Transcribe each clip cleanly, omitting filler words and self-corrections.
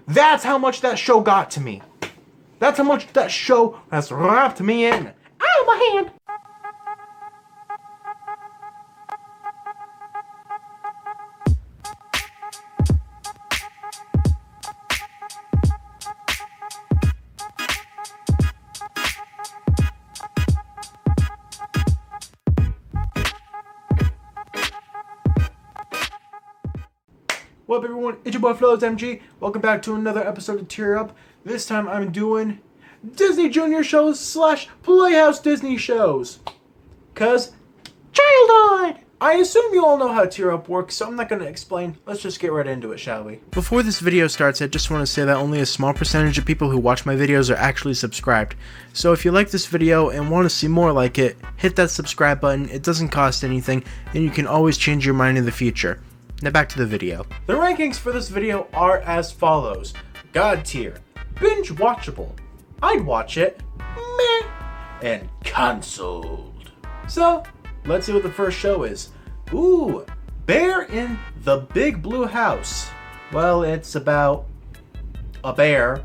That's how much that show got to me. That's how much that show has wrapped me in. Ow, my hand! What up, everyone? It's your boy Floz MG. Welcome back to another episode of Tear Up. This time I'm doing Disney Junior shows / Playhouse Disney shows. Cause childhood! I assume you all know how Tear Up works, so I'm not going to explain. Let's just get right into it, shall we? Before this video starts, I just want to say that only a small percentage of people who watch my videos are actually subscribed. So if you like this video and want to see more like it, hit that subscribe button. It doesn't cost anything, and you can always change your mind in the future. Now back to the video. The rankings for this video are as follows. God tier, binge watchable, I'd watch it, meh, and cancelled. So, let's see what the first show is. Ooh, Bear in the Big Blue House. Well, it's about a bear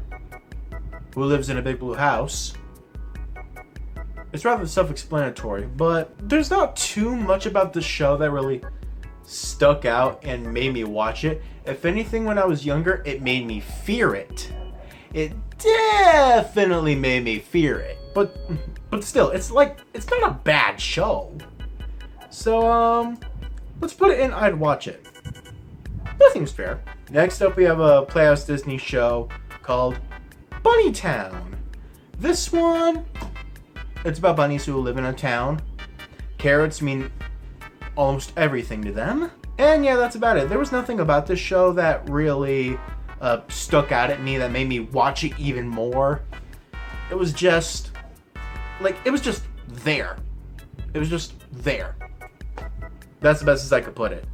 who lives in a big blue house. It's rather self-explanatory, but there's not too much about the show that really stuck out and made me watch it. If anything, when I was younger, it made me fear it. It definitely made me fear it. But still, it's not a bad show. So, let's put it in I'd watch it. That seems fair. Next up, we have a Playhouse Disney show called Bunny Town. This one, it's about bunnies who live in a town. Carrots mean almost everything to them. And yeah, that's about it. There was nothing about this show that really stuck out at me that made me watch it even more. It was just there. It was just there. That's the best as I could put it.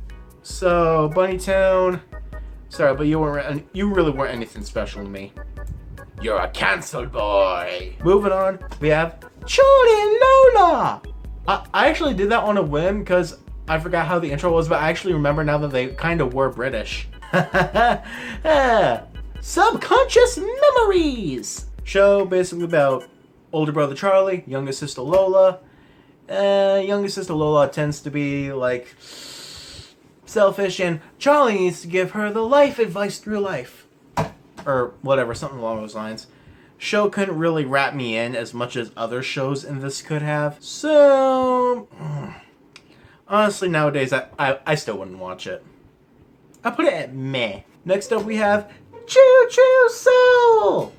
So, Bunnytown, sorry, but you really weren't anything special to me. You're a canceled boy. Moving on, we have Charlie and Lola. I actually did that on a whim because I forgot how the intro was, but I actually remember now that they kind of were British. Subconscious Memories. Show basically about older brother Charlie, younger sister Lola. Younger sister Lola tends to be like selfish, and Charlie needs to give her the life advice through life. Or whatever, something along those lines. Show couldn't really wrap me in as much as other shows in this could have. So, honestly, nowadays, I still wouldn't watch it. I put it at meh. Next up, we have Choo Choo Soul.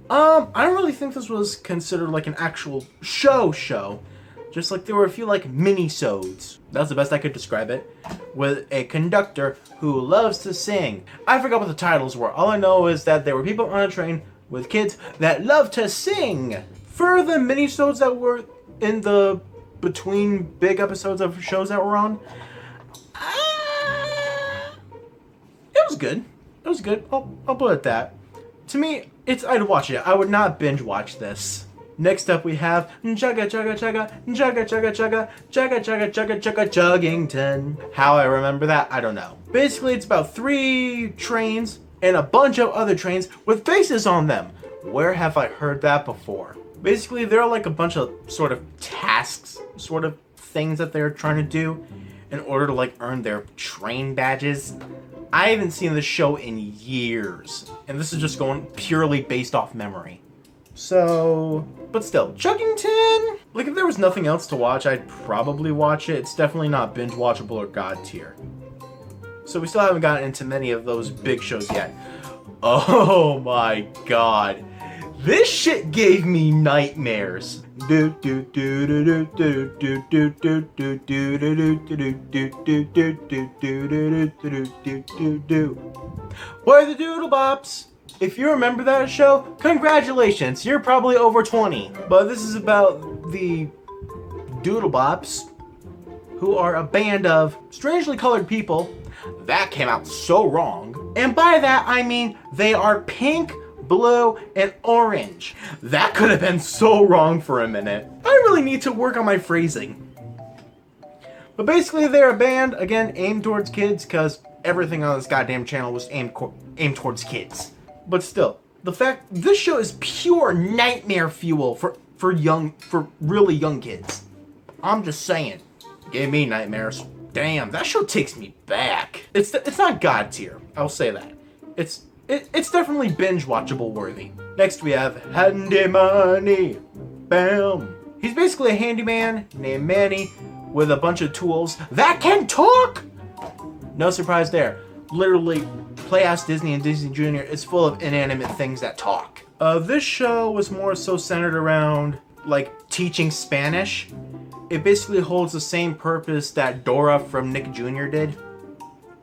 I don't really think this was considered like an actual show. Just like there were a few like mini-sodes. That's the best I could describe it. With a conductor who loves to sing. I forgot what the titles were. All I know is that there were people on a train with kids that love to sing. For the mini-sodes that were in the between big episodes of shows that were on, it was good. It was good. I'll put it that. To me, I'd watch it. I would not binge watch this. Next up, we have Chugga Chugga Chugga Chugga Chugga Chugga Chugga Chugga Chugga Chugga Chuggington. How I remember that, I don't know. Basically, it's about 3 trains and a bunch of other trains with faces on them. Where have I heard that before? Basically, there are like a bunch of sort of tasks, sort of things that they're trying to do in order to like earn their train badges. I haven't seen this show in years, and this is just going purely based off memory. So, but still, Chuggington, like if there was nothing else to watch, I'd probably watch it. It's definitely not binge watchable or god tier. So we still haven't gotten into many of those big shows yet. Oh my god. This shit gave me nightmares. What are the Doodle Bops? If you remember that show, congratulations, you're probably over 20. But this is about the Doodle Bops, who are a band of strangely colored people. That came out so wrong. And by that, I mean they are pink, blue, and orange. That could have been so wrong for a minute. I really need to work on my phrasing. But basically, they're a band, again, aimed towards kids, because everything on this goddamn channel was aimed towards kids. But still, the fact this show is pure nightmare fuel for really young kids. I'm just saying, gave me nightmares. Damn, that show takes me back. It's not God tier, I'll say that. It's definitely binge watchable worthy. Next we have Handy Manny. Bam. He's basically a handyman named Manny with a bunch of tools that can talk. No surprise there. Literally, Playhouse Disney and Disney Junior is full of inanimate things that talk. This show was more so centered around like teaching Spanish. It basically holds the same purpose that Dora from Nick Jr. did.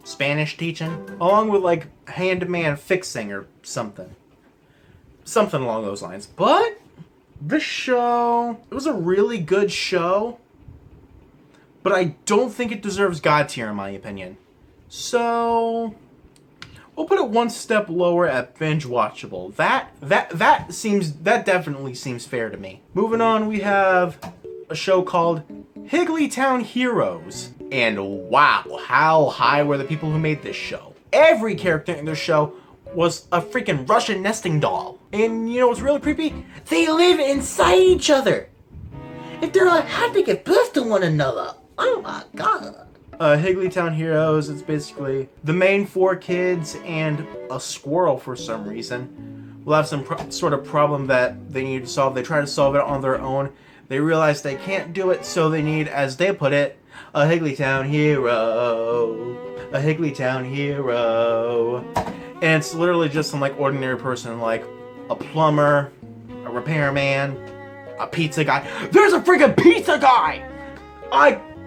Spanish teaching. Along with like handyman fixing or something. Something along those lines. But this show, it was a really good show. But I don't think it deserves God tier in my opinion. So we'll put it one step lower at binge watchable. That definitely seems fair to me. Moving on, we have a show called Higglytown Heroes. And wow, how high were the people who made this show? Every character in this show was a freaking Russian nesting doll. And you know what's really creepy? They live inside each other. If they're like, how'd they give birth to one another? Oh my god. Higglytown Heroes, it's basically the main 4 kids and a squirrel for some reason will have some sort of problem that they need to solve. They try to solve it on their own. They realize they can't do it, so they need, as they put it, a Higglytown hero. A Higglytown hero. And it's literally just some like ordinary person, like a plumber, a repairman, a pizza guy. There's a freaking pizza guy!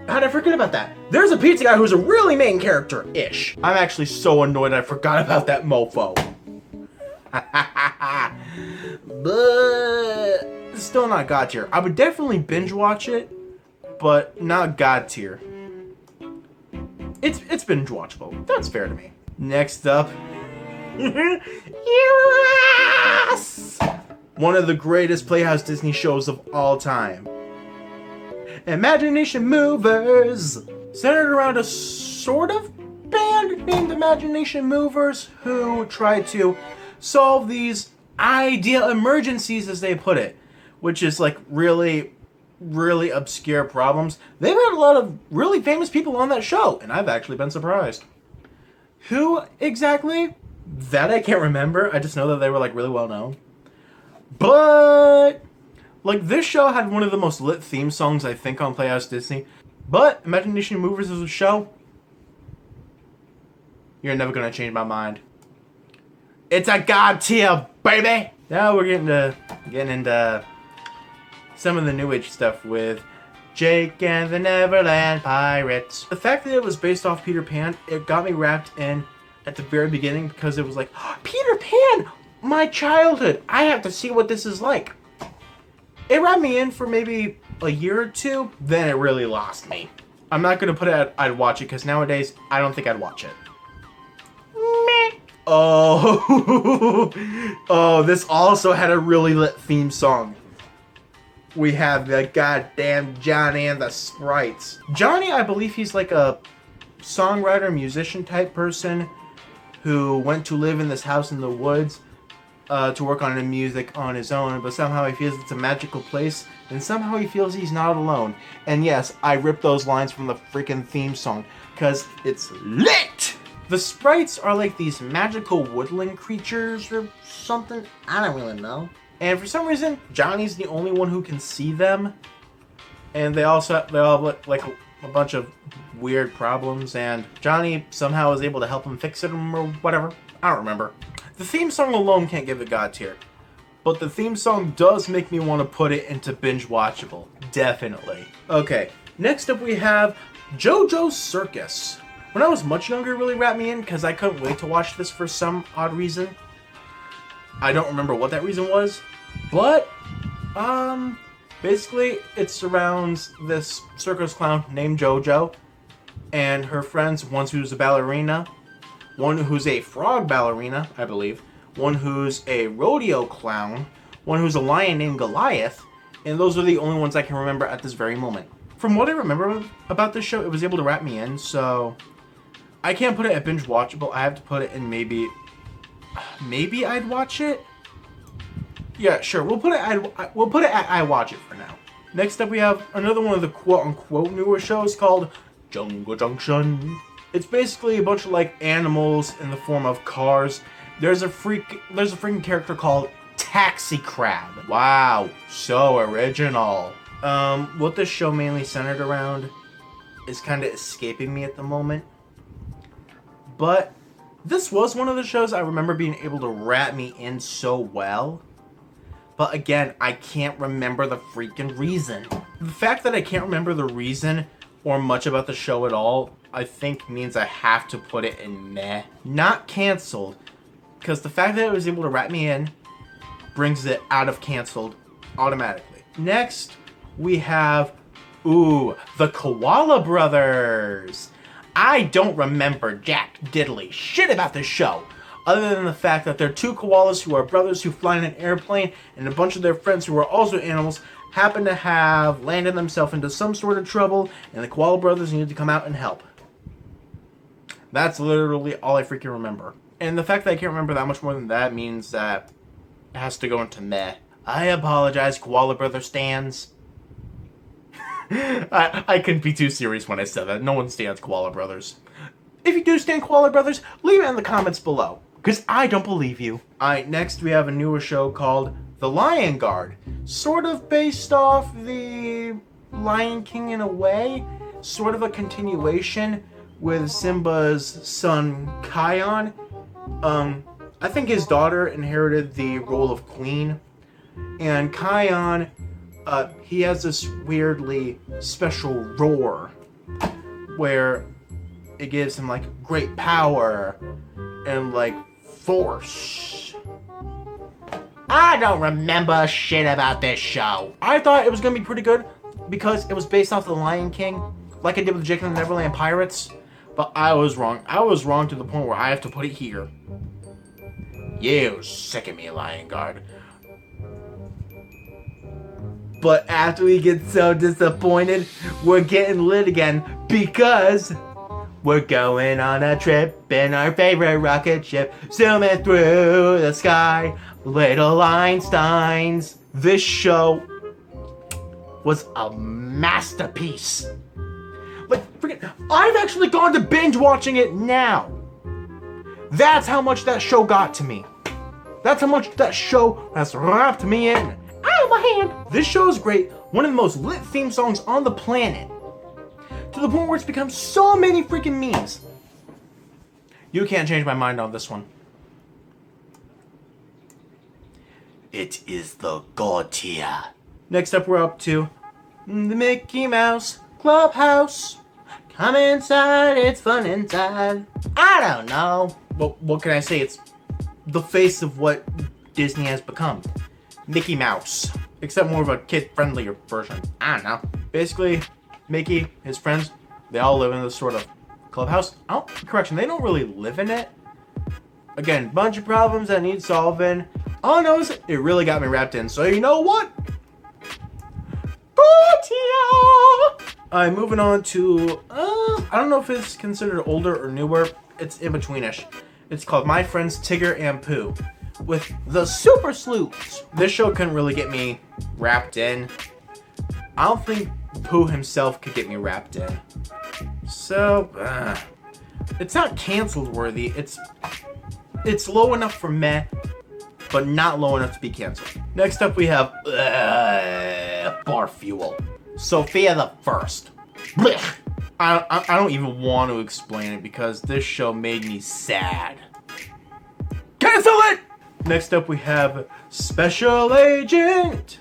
How'd I forget about that? There's a pizza guy who's a really main character-ish. I'm actually so annoyed I forgot about that mofo. But it's still not God tier. I would definitely binge watch it, but not God tier. It's binge watchable. That's fair to me. Next up, yes! One of the greatest Playhouse Disney shows of all time. Imagination Movers, centered around a sort of band named Imagination Movers who try to solve these ideal emergencies, as they put it, which is like really, really obscure problems. They've had a lot of really famous people on that show, and I've actually been surprised. Who exactly? That I can't remember. I just know that they were like really well known. But like, this show had one of the most lit theme songs, I think, on Playhouse Disney. But Imagination Movers as a show, you're never gonna change my mind. It's a God tier, baby! Now we're getting into some of the new age stuff with Jake and the Neverland Pirates. The fact that it was based off Peter Pan, it got me wrapped in at the very beginning because it was like, oh, Peter Pan! My childhood! I have to see what this is like. It wrapped me in for maybe a year or two, then it really lost me. I'm not gonna put it I'd watch it, because nowadays, I don't think I'd watch it. Meh. Oh, oh, this also had a really lit theme song. We have the goddamn Johnny and the Sprites. Johnny, I believe he's like a songwriter, musician type person who went to live in this house in the woods to work on the music on his own, but somehow he feels it's a magical place, and somehow he feels he's not alone. And yes, I ripped those lines from the freaking theme song, because it's lit! The Sprites are like these magical woodland creatures or something. I don't really know. And for some reason, Johnny's the only one who can see them. And they all have like a bunch of weird problems, and Johnny somehow is able to help him fix them or whatever. I don't remember. The theme song alone can't give it God tier, but the theme song does make me want to put it into binge watchable. Definitely. Okay, next up we have JoJo's Circus. When I was much younger, it really wrapped me in because I couldn't wait to watch this for some odd reason. I don't remember what that reason was, but basically it surrounds this circus clown named JoJo and her friends, one who's a ballerina, one who's a frog ballerina, I believe, one who's a rodeo clown, one who's a lion named Goliath, and those are the only ones I can remember at this very moment. From what I remember about this show, it was able to wrap me in, so I can't put it at binge watchable. I have to put it in maybe, maybe I'd watch it. Yeah, sure. We'll put it at I watch it for now. Next up, we have another one of the quote-unquote newer shows called Jungle Junction. It's basically a bunch of like animals in the form of cars. There's a freaking character called Taxi Crab. Wow, so original. What this show mainly centered around is kind of escaping me at the moment. But this was one of the shows I remember being able to wrap me in so well. But again, I can't remember the freaking reason. The fact that I can't remember the reason or much about the show at all, I think means I have to put it in meh. Not canceled, because the fact that it was able to wrap me in brings it out of canceled automatically. Next, we have, the Koala Brothers. I don't remember jack diddly shit about this show, other than the fact that they're two koalas who are brothers who fly in an airplane, and a bunch of their friends who are also animals happen to have landed themselves into some sort of trouble, and the Koala Brothers need to come out and help. That's literally all I freaking remember. And the fact that I can't remember that much more than that means that it has to go into meh. I apologize, Koala Brother stans. I couldn't be too serious when I said that. No one stands Koala Brothers. If you do stand Koala Brothers, leave it in the comments below, because I don't believe you. Alright, next we have a newer show called The Lion Guard. Sort of based off the Lion King in a way. Sort of a continuation with Simba's son, Kion. I think his daughter inherited the role of queen. And Kion, he has this weirdly special roar where it gives him like great power and like force. I don't remember shit about this show. I thought it was gonna be pretty good because it was based off the Lion King, like I did with Jake and the Neverland Pirates. But I was wrong. I was wrong to the point where I have to put it here. You sick of me, Lion Guard. But after we get so disappointed, we're getting lit again because we're going on a trip in our favorite rocket ship, zooming through the sky, little Einsteins. This show was a masterpiece. Like, freaking, I've actually gone to binge watching it now. That's how much that show got to me. That's how much that show has wrapped me in. Ow, my hand! This show is great. One of the most lit theme songs on the planet. To the point where it's become so many freaking memes. You can't change my mind on this one. It is the God tier. Next up, we're up to the Mickey Mouse Clubhouse. Come inside, it's fun inside. I don't know. But what can I say? It's the face of what Disney has become. Mickey Mouse. Except more of a kid-friendlier version. I don't know. Basically, Mickey, his friends, they all live in this sort of clubhouse. Oh, correction, they don't really live in it. Again, bunch of problems that need solving. All I know is it really got me wrapped in. So you know what? Alright, moving on to, I don't know if it's considered older or newer. It's in betweenish. It's called My Friends Tigger and Pooh with the Super Sleuths. This show couldn't really get me wrapped in. I don't think Pooh himself could get me wrapped in. So, it's not canceled worthy. It's low enough for meh, but not low enough to be canceled. Next up we have Bar Fuel. Sophia the First. Blech. I don't even want to explain it because this show made me sad. Cancel it! Next up we have Special Agent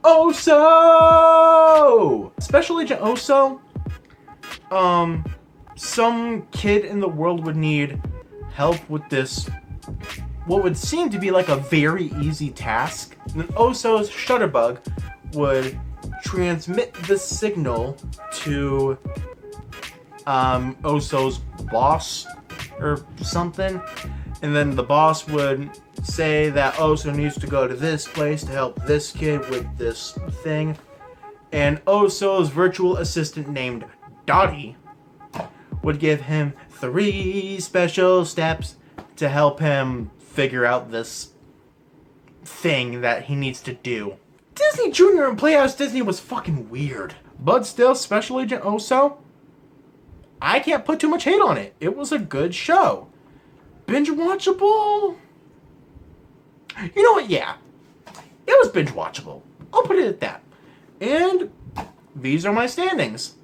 Oso! Special Agent Oso, some kid in the world would need help with this, what would seem to be like a very easy task. And then Oso's Shutterbug would transmit the signal to Oso's boss or something. And then the boss would say that Oso needs to go to this place to help this kid with this thing. And Oso's virtual assistant named Dottie would give him 3 special steps to help him figure out this thing that he needs to do. Disney Junior and Playhouse Disney was fucking weird. But still, Special Agent Oso, I can't put too much hate on it. It was a good show. Binge-watchable? You know what? Yeah. It was binge-watchable. I'll put it at that. And these are my standings.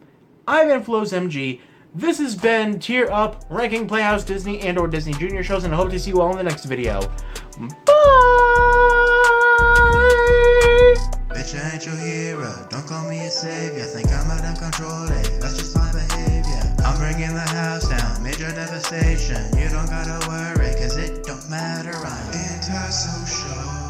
I've been Floz MG. This has been Tier Up, ranking Playhouse Disney and or Disney Junior shows, and I hope to see you all in the next video. Bye! Bitch, I ain't your hero, don't call me a savior. Think I'm out of control, that's just my behavior. I'm bringing the house down, major devastation. You don't gotta worry, cause it don't matter, I'm antisocial.